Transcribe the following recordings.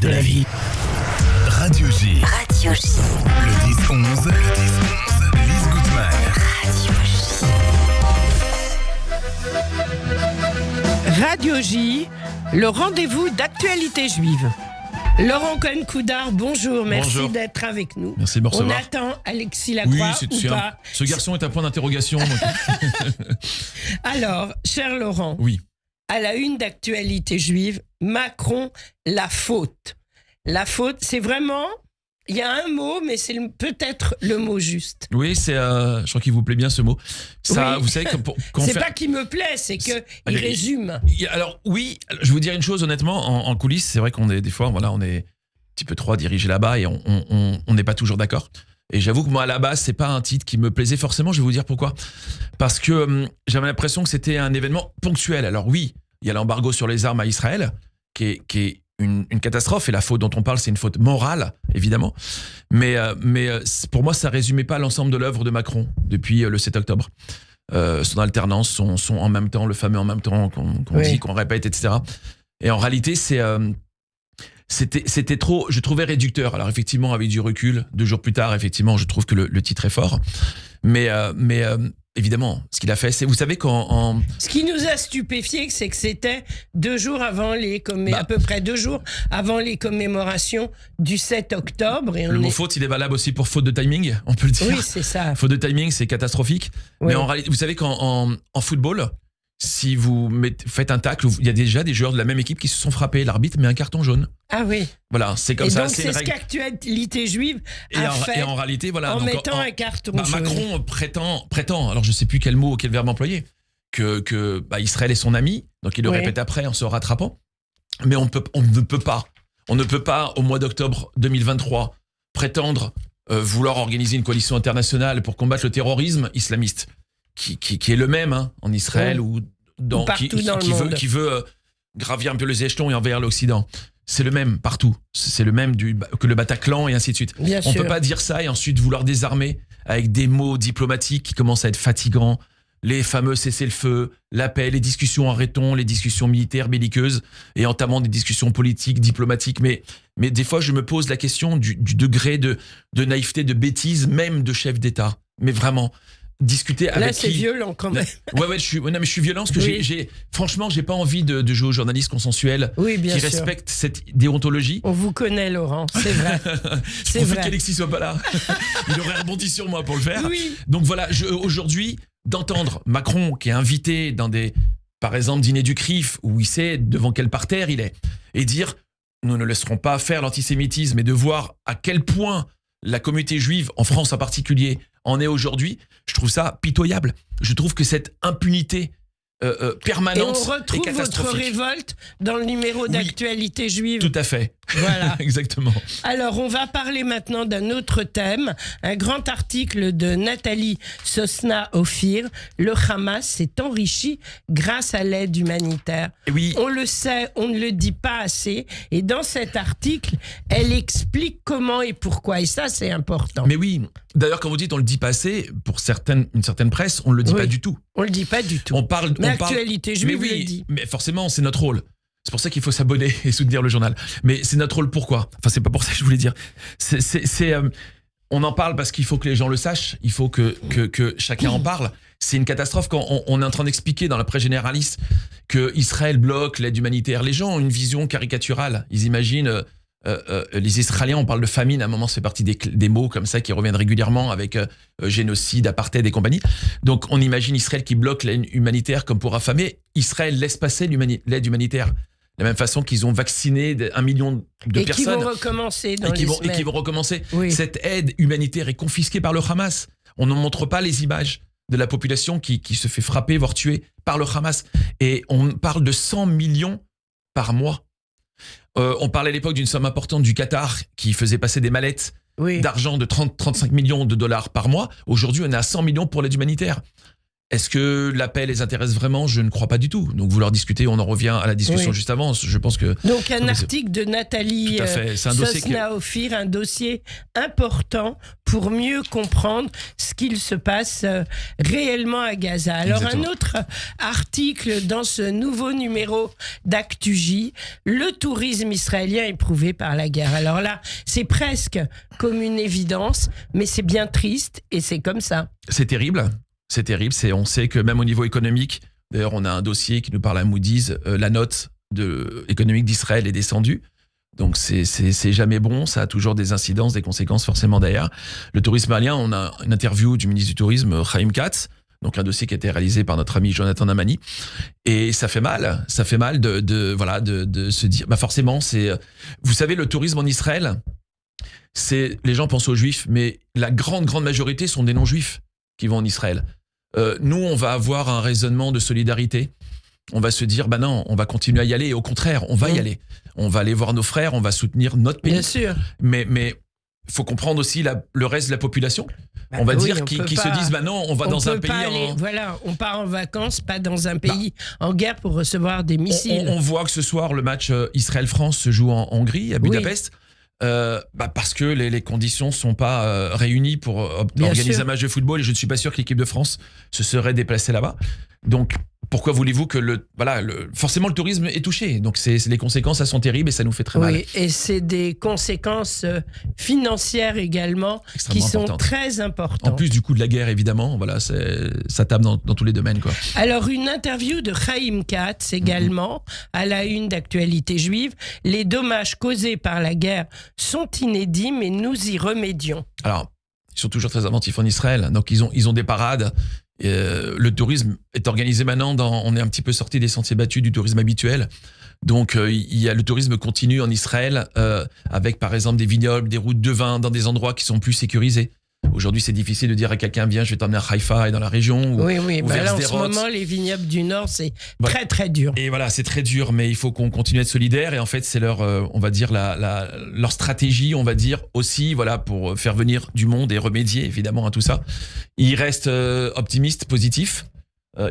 de la vie. Radio J. Radio J. Le 10-11. Lise Gutmann. Radio J. Radio J, le rendez-vous d'actualité juive. Laurent Cohen-Coudard, bonjour, merci Bonjour. d'être avec nous. Merci de me On recevoir. attend Alexis Oui, Lacroix ou pas. ce garçon est un point d'interrogation. donc- Alors, cher Laurent, Oui. à la une d'actualité juive, Macron, la faute. La faute, c'est vraiment... Il y a un mot, mais c'est peut-être le mot juste. Oui, c'est, je crois qu'il vous plaît bien ce mot. Ça, Oui. vous savez, quand on C'est fait... pas qu'il me plaît, c'est qu'il Allez, résume. Alors oui, je vais vous dire une chose honnêtement, en coulisses, c'est vrai qu'on est des fois, voilà, on est un petit peu trop dirigé là-bas et on n'est pas toujours d'accord. Et j'avoue que moi, à la base, c'est pas un titre qui me plaisait forcément. Je vais vous dire pourquoi. Parce que j'avais l'impression que c'était un événement ponctuel. Alors oui, il y a l'embargo sur les armes à Israël, qui est une catastrophe. Et la faute dont on parle, c'est une faute morale, évidemment. Mais pour moi, ça résumait pas l'ensemble de l'œuvre de Macron depuis le 7 octobre. Son alternance, son en même temps, le fameux en même temps qu'on Oui. dit, qu'on répète, etc. Et en réalité, c'était trop, je trouvais réducteur. Alors effectivement, avec du recul, 2 jours plus tard, effectivement, je trouve que le titre est fort. Mais évidemment, ce qu'il a fait, c'est, vous savez qu'en Ce qui nous a stupéfiés, c'est que c'était 2 jours avant à peu près 2 jours avant les commémorations du 7 octobre. Et le on mot est... faute, il est valable aussi pour faute de timing, on peut le dire. Oui, c'est ça. Faute de timing, c'est catastrophique. Oui. Mais en réalité, vous savez qu'en football, si vous faites un tacle, il y a déjà des joueurs de la même équipe qui se sont frappés. L'arbitre met un carton jaune. Ah oui. Voilà, c'est comme Et ça. donc, c'est une ce règle. qu'Actualité Juive Et a en, fait et en réalité, voilà. en donc, mettant un carton jaune. Macron prétend, alors je sais plus quel mot, quel verbe employer, que Israël est son ami, donc il le Oui. répète après en se rattrapant. Mais on ne peut pas, au mois d'octobre 2023, prétendre vouloir organiser une coalition internationale pour combattre le terrorisme islamiste, qui est le même en Israël ou partout dans le monde. qui veut gravir un peu les échelons et envers l'Occident. C'est le même partout. C'est le même que le Bataclan et ainsi de suite. Bien On sûr. peut pas dire ça et ensuite vouloir désarmer avec des mots diplomatiques qui commencent à être fatigants. Les fameux cessez-le-feu, la paix, les discussions arrêtons, les discussions militaires belliqueuses et entamant des discussions politiques, diplomatiques. Mais des fois, je me pose la question du degré de naïveté, de bêtise, même de chef d'État. Mais vraiment, discuter Là, avec c'est qui violent quand même. Ouais, je suis violent parce que Oui. franchement, j'ai pas envie de jouer aux journalistes consensuels Oui, bien qui sûr. respectent cette déontologie. On vous connaît, Laurent, c'est vrai. Je C'est profite vrai. qu'Alexis soit pas là. Il aurait rebondi sur moi pour le faire. Oui. Donc voilà, aujourd'hui, d'entendre Macron qui est invité dans par exemple, dîner du CRIF, où il sait devant quel parterre il est, et dire nous ne laisserons pas faire l'antisémitisme, et de voir à quel point la communauté juive, en France en particulier, en est aujourd'hui, je trouve ça pitoyable. Je trouve que cette impunité Et on permanente est retrouve votre catastrophique. révolte dans le numéro d'actualité juive. Tout à fait. Voilà. Exactement. Alors, on va parler maintenant d'un autre thème. Un grand article de Nathalie Sosna-Ophir. Le Hamas s'est enrichi grâce à l'aide humanitaire. Et oui. On le sait, on ne le dit pas assez. Et dans cet article, elle explique comment et pourquoi. Et ça, c'est important. Mais oui. D'ailleurs, quand vous dites on le dit pas assez, pour une certaine presse, on le dit Oui. pas du tout. On le dit pas du tout. On parle. Mais on parle- Actualité Mais Juive oui, le dit. mais forcément, c'est notre rôle. C'est pour ça qu'il faut s'abonner et soutenir le journal. Mais c'est notre rôle. Pourquoi ? Enfin, c'est pas pour ça que je voulais dire. On en parle parce qu'il faut que les gens le sachent. Il faut que chacun en parle. C'est une catastrophe quand on est en train d'expliquer dans la presse généraliste que Israël bloque l'aide humanitaire. Les gens ont une vision caricaturale. Ils imaginent les Israéliens. On parle de famine. À un moment, c'est parti des mots comme ça qui reviennent régulièrement avec génocide, apartheid et compagnie. Donc, on imagine Israël qui bloque l'aide humanitaire comme pour affamer. Israël laisse passer l'aide humanitaire. De la même façon qu'ils ont vacciné 1 million de Et qui personnes. vont recommencer dans Et qui les vont semaines. recommencer. Oui. Cette aide humanitaire est confisquée par le Hamas. On ne montre pas les images de la population qui se fait frapper, voire tuer par le Hamas. Et on parle de 100 millions par mois. On parlait à l'époque d'une somme importante du Qatar qui faisait passer des mallettes Oui. d'argent de 35 millions de dollars par mois. Aujourd'hui, on est à 100 millions pour l'aide humanitaire. Est-ce que la paix les intéresse vraiment? Je ne crois pas du tout. Donc vous leur discutez, on en revient à la discussion juste avant. Je pense que... Donc un article de Nathalie Tout à fait. C'est un dossier Sosna-Ophir, un dossier important pour mieux comprendre ce qu'il se passe réellement à Gaza. Alors Exactement. un autre article dans ce nouveau numéro d'Actu-J, le tourisme israélien éprouvé par la guerre. Alors là, c'est presque comme une évidence, mais c'est bien triste et c'est comme ça. C'est terrible. C'est terrible. On sait que même au niveau économique, d'ailleurs, on a un dossier qui nous parle à Moody's, la note économique d'Israël est descendue. Donc, c'est jamais bon. Ça a toujours des incidences, des conséquences forcément derrière. Le tourisme israélien, on a une interview du ministre du Tourisme, Chaim Katz, donc un dossier qui a été réalisé par notre ami Jonathan Namani. Et ça fait mal. Ça fait mal de se dire... forcément, vous savez, le tourisme en Israël, les gens pensent aux Juifs, mais la grande majorité sont des non-Juifs qui vont en Israël. Nous, on va avoir un raisonnement de solidarité. On va se dire, non, on va continuer à y aller. Et au contraire, on va y aller. On va aller voir nos frères, on va soutenir notre pays. Bien sûr. Mais il faut comprendre aussi le reste de la population. On va dire qui se disent, non, on va dans un pays... Voilà, on part en vacances, pas dans un pays en guerre pour recevoir des missiles. On voit que ce soir, le match Israël-France se joue en Hongrie, à Budapest. Parce que les conditions sont pas réunies pour organiser un match de football et je ne suis pas sûr que l'équipe de France se serait déplacée là-bas. Donc pourquoi voulez-vous que forcément le tourisme est touché? Donc les conséquences, elles sont terribles et ça nous fait très mal. Oui, et c'est des conséquences financières également qui sont très importantes. En plus du coût de la guerre, évidemment, ça tape dans tous les domaines, quoi. Alors une interview de Chaim Katz également à la une d'Actualité Juive. Les dommages causés par la guerre sont inédits, mais nous y remédions. Alors, ils sont toujours très inventifs en Israël. Donc ils ont des parades. Le tourisme est organisé maintenant on est un petit peu sorti des sentiers battus du tourisme habituel. Donc le tourisme continue en Israël avec par exemple des vignobles, des routes de vin dans des endroits qui sont plus sécurisés. Aujourd'hui, c'est difficile de dire à quelqu'un, viens, je vais t'emmener à Haïfa et dans la région. Oui. Là, en ce moment, les vignobles du Nord, c'est très, très dur. Et voilà, c'est très dur, mais il faut qu'on continue à être solidaires. Et en fait, c'est leur, on va dire, leur stratégie, on va dire, aussi, pour faire venir du monde et remédier, évidemment, à tout ça. Ils restent optimistes, positifs.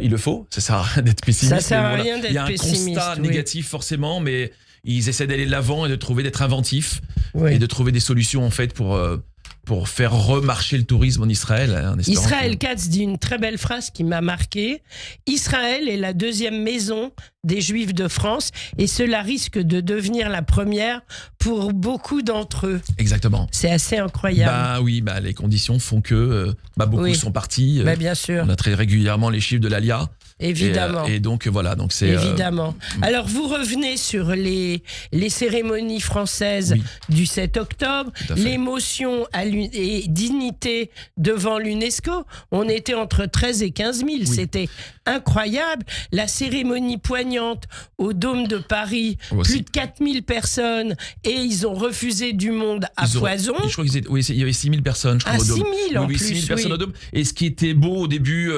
Il le faut. Ça sert à rien d'être pessimiste. Ça sert à rien d'être pessimiste. Il y a un constat négatif, forcément, mais ils essaient d'aller de l'avant et d'être inventifs et de trouver des solutions, en fait, pour faire remarcher le tourisme en Israël. Israël Katz dit une très belle phrase qui m'a marqué. Israël est la deuxième maison des Juifs de France et cela risque de devenir la première pour beaucoup d'entre eux. Exactement. C'est assez incroyable. Les conditions font que beaucoup sont partis. Bien sûr. On a très régulièrement les chiffres de l'ALIA. Évidemment. Et donc voilà, donc c'est évidemment. Alors vous revenez sur les cérémonies françaises du 7 octobre, l'émotion et dignité devant l'UNESCO. On était entre 13 et 15 000, c'était incroyable. La cérémonie poignante au Dôme de Paris, plus de 4 000 personnes et ils ont refusé du monde à foison. Je crois qu'il y avait 6 000 personnes, je crois, au Dôme. 6 000 en plus. 6 000 personnes au Dôme. Et ce qui était beau au début,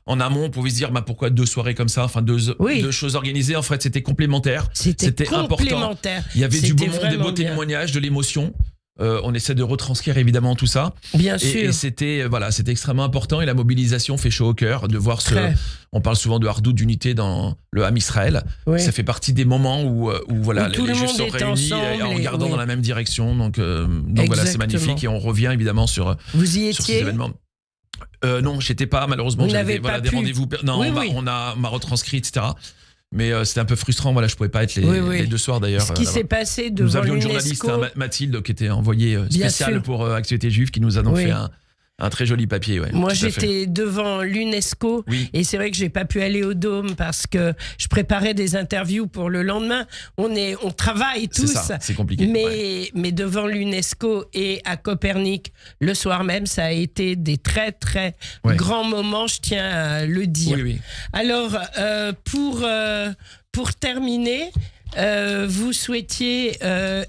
en amont, on pouvait se dire pourquoi 2 soirées comme ça, enfin 2 choses organisées. En fait, c'était complémentaire. C'était important. Il y avait du beau monde, des beaux témoignages, de l'émotion. On essaie de retranscrire évidemment tout ça. Bien sûr. Et c'était extrêmement important et la mobilisation fait chaud au cœur de voir on parle souvent de Hardout, d'unité dans le Ham Israël. Ça fait partie des moments où les Juifs sont réunis en regardant dans la même direction. Donc voilà, c'est magnifique et on revient évidemment sur ces événements. Non, j'étais pas malheureusement. J'avais des rendez-vous. Non, on m'a retranscrit, etc. Mais c'était un peu frustrant, je pouvais pas être les 2 soirs d'ailleurs. Ce qui s'est passé devant nous avions une l'UNESCO. journaliste, Mathilde, qui était envoyée spéciale pour Actualité Juive, qui nous a donc fait un très joli papier. Moi, j'étais devant l'UNESCO et c'est vrai que j'ai pas pu aller au Dôme parce que je préparais des interviews pour le lendemain. On travaille tous. C'est ça, c'est compliqué. Mais devant l'UNESCO et à Copernic, le soir même, ça a été des très, très grands moments, je tiens à le dire. Alors, pour terminer, vous souhaitiez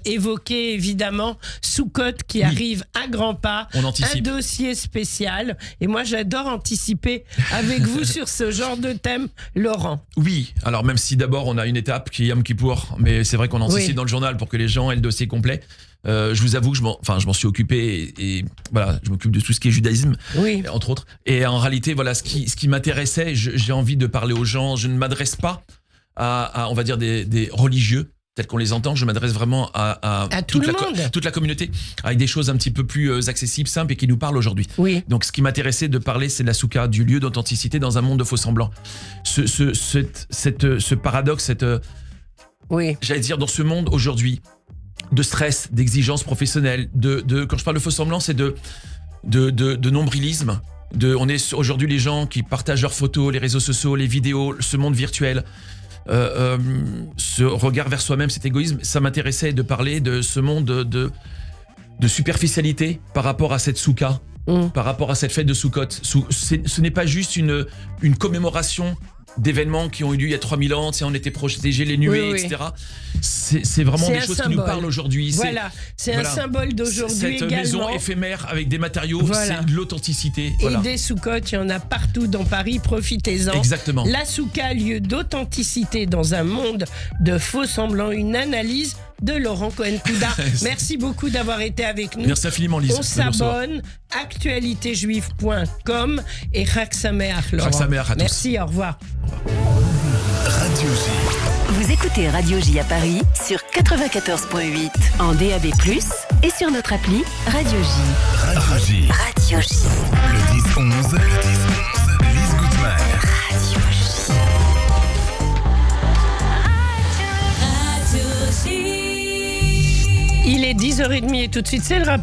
évoquer évidemment Soukhot qui arrive à grands pas. On anticipe. Un dossier spécial. Et moi, j'adore anticiper avec vous sur ce genre de thème, Laurent. Oui, alors même si d'abord on a une étape qui est Yom Kippour, mais c'est vrai qu'on anticipe dans le journal pour que les gens aient le dossier complet. Je vous avoue que je m'en suis occupé et voilà, je m'occupe de tout ce qui est judaïsme, entre autres. Et en réalité, voilà, ce qui m'intéressait, j'ai envie de parler aux gens. Je ne m'adresse pas à on va dire, des religieux tels qu'on les entend. Je m'adresse vraiment à toute la communauté, avec des choses un petit peu plus accessibles, simples et qui nous parlent aujourd'hui. Oui. Donc, ce qui m'intéressait de parler, c'est de la soukha, du lieu d'authenticité dans un monde de faux-semblants. Ce paradoxe, j'allais dire, dans ce monde aujourd'hui, de stress, d'exigence professionnelle, quand je parle de faux-semblants, c'est de nombrilisme. On est aujourd'hui les gens qui partagent leurs photos, les réseaux sociaux, les vidéos, ce monde virtuel. Ce regard vers soi-même, cet égoïsme, ça m'intéressait de parler de ce monde de superficialité par rapport à cette soukha, par rapport à cette fête de Soukhot. Ce n'est pas juste une commémoration d'événements qui ont eu lieu il y a 3000 ans, on était protégés, les nuées, etc. C'est vraiment des choses qui nous parlent aujourd'hui. Voilà, c'est un symbole d'aujourd'hui cette également. Maison éphémère avec des matériaux, c'est de l'authenticité. Et des Soukhot, il y en a partout dans Paris, profitez-en. Exactement. La soukha, lieu d'authenticité dans un monde de faux semblants, une analyse de Laurent Cohen-Couda. Merci beaucoup d'avoir été avec nous. Merci infiniment, Lise. On s'abonne, actualitéjuive.com et Chag Sameach, Laurent. Chag Sameach à tous. Merci, au revoir. Radio J. Vous écoutez Radio J à Paris sur 94.8 en DAB+, et sur notre appli Radio J. Radio J. Radio J. Le 10-11. Lise Gutmann. Radio J. Il est 10h30 et tout de suite, c'est le rappel.